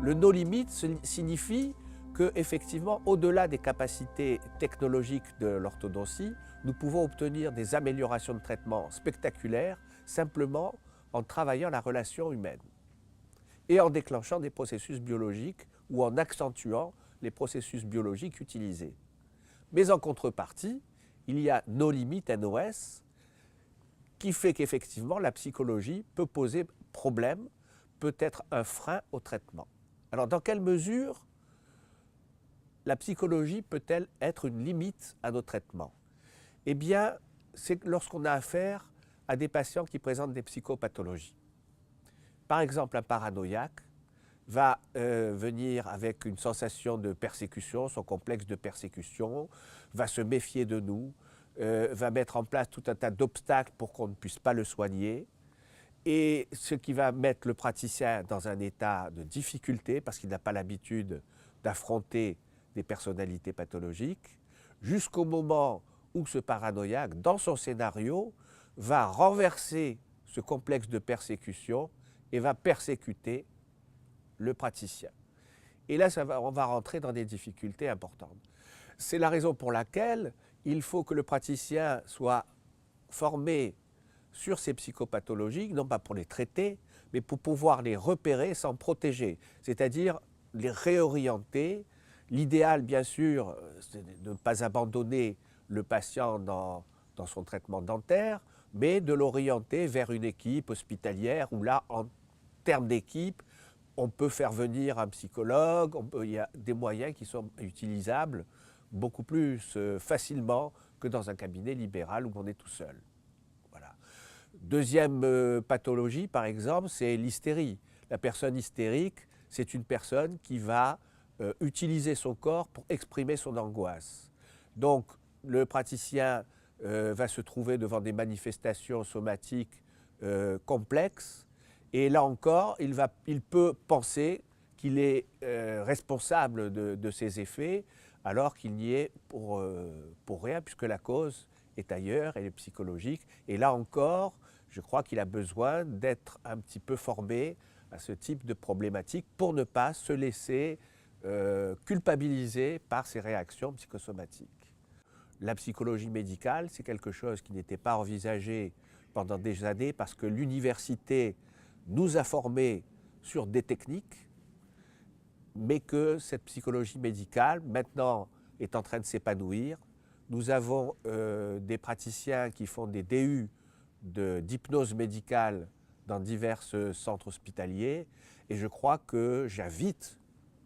Le no limit signifie que, effectivement, au-delà des capacités technologiques de l'orthodontie, nous pouvons obtenir des améliorations de traitement spectaculaires simplement en travaillant la relation humaine et en déclenchant des processus biologiques ou en accentuant les processus biologiques utilisés. Mais en contrepartie, il y a no limit, NOS, qui fait qu'effectivement la psychologie peut poser problème, peut être un frein au traitement. Alors dans quelle mesure la psychologie peut-elle être une limite à nos traitements? Eh bien, c'est lorsqu'on a affaire à des patients qui présentent des psychopathologies. Par exemple, un paranoïaque va venir avec une sensation de persécution, son complexe de persécution, va se méfier de nous, va mettre en place tout un tas d'obstacles pour qu'on ne puisse pas le soigner, et ce qui va mettre le praticien dans un état de difficulté parce qu'il n'a pas l'habitude d'affronter des personnalités pathologiques, jusqu'au moment où ce paranoïaque, dans son scénario, va renverser ce complexe de persécution et va persécuter le praticien. Et là, on va rentrer dans des difficultés importantes. C'est la raison pour laquelle il faut que le praticien soit formé sur ces psychopathologies, non pas pour les traiter, mais pour pouvoir les repérer sans protéger, c'est-à-dire les réorienter. L'idéal, bien sûr, c'est de ne pas abandonner le patient dans son traitement dentaire, mais de l'orienter vers une équipe hospitalière où là, en termes d'équipe, on peut faire venir un psychologue, il y a des moyens qui sont utilisables beaucoup plus facilement que dans un cabinet libéral où on est tout seul. Voilà. Deuxième pathologie, par exemple, c'est l'hystérie. La personne hystérique, c'est une personne qui va utiliser son corps pour exprimer son angoisse. Donc, le praticien va se trouver devant des manifestations somatiques complexes, et là encore, il peut penser qu'il est responsable de ces effets, alors qu'il n'y est pour rien, puisque la cause est ailleurs, elle est psychologique. Et là encore, je crois qu'il a besoin d'être un petit peu formé à ce type de problématique pour ne pas se laisser culpabiliser par ces réactions psychosomatiques. La psychologie médicale, c'est quelque chose qui n'était pas envisagé pendant des années parce que l'université nous a formés sur des techniques, mais que cette psychologie médicale, maintenant, est en train de s'épanouir. Nous avons des praticiens qui font des DU d'hypnose médicale dans divers centres hospitaliers, et je crois que j'invite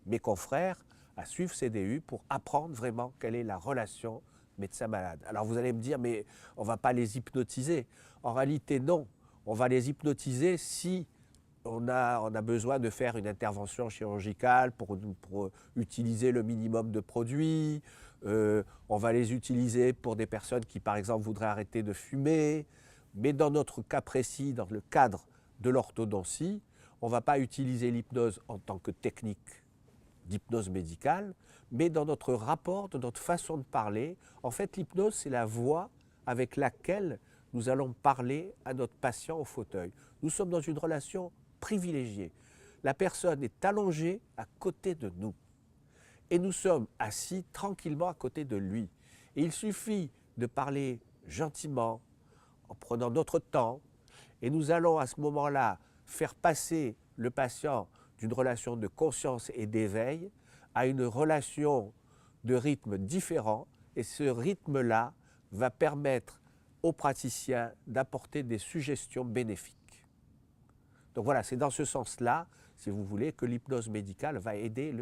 mes confrères à suivre ces DU pour apprendre vraiment quelle est la relation médecin-malade. Alors vous allez me dire, mais on ne va pas les hypnotiser. En réalité, non. On va les hypnotiser si on a besoin de faire une intervention chirurgicale pour utiliser le minimum de produits. On va les utiliser pour des personnes qui, par exemple, voudraient arrêter de fumer. Mais dans notre cas précis, dans le cadre de l'orthodontie, on ne va pas utiliser l'hypnose en tant que technique d'hypnose médicale, mais dans notre rapport, dans notre façon de parler. En fait, l'hypnose, c'est la voix avec laquelle nous allons parler à notre patient au fauteuil. Nous sommes dans une relation privilégiée. La personne est allongée à côté de nous et nous sommes assis tranquillement à côté de lui. Et il suffit de parler gentiment, en prenant notre temps, et nous allons à ce moment-là faire passer le patient d'une relation de conscience et d'éveil à une relation de rythme différent, et ce rythme-là va permettre aux praticiens d'apporter des suggestions bénéfiques. Donc voilà, c'est dans ce sens-là, si vous voulez, que l'hypnose médicale va aider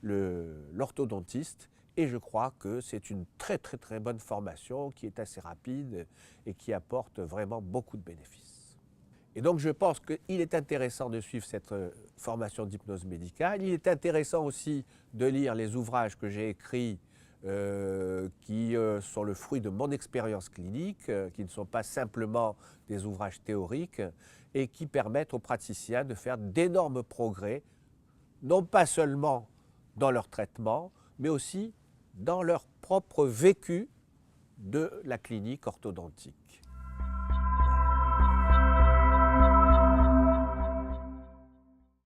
l'orthodontiste, et je crois que c'est une très très très bonne formation qui est assez rapide et qui apporte vraiment beaucoup de bénéfices. Et donc je pense qu'il est intéressant de suivre cette formation d'hypnose médicale. Il est intéressant aussi de lire les ouvrages que j'ai écrits qui sont le fruit de mon expérience clinique, qui ne sont pas simplement des ouvrages théoriques et qui permettent aux praticiens de faire d'énormes progrès, non pas seulement dans leur traitement, mais aussi dans leur propre vécu de la clinique orthodontique.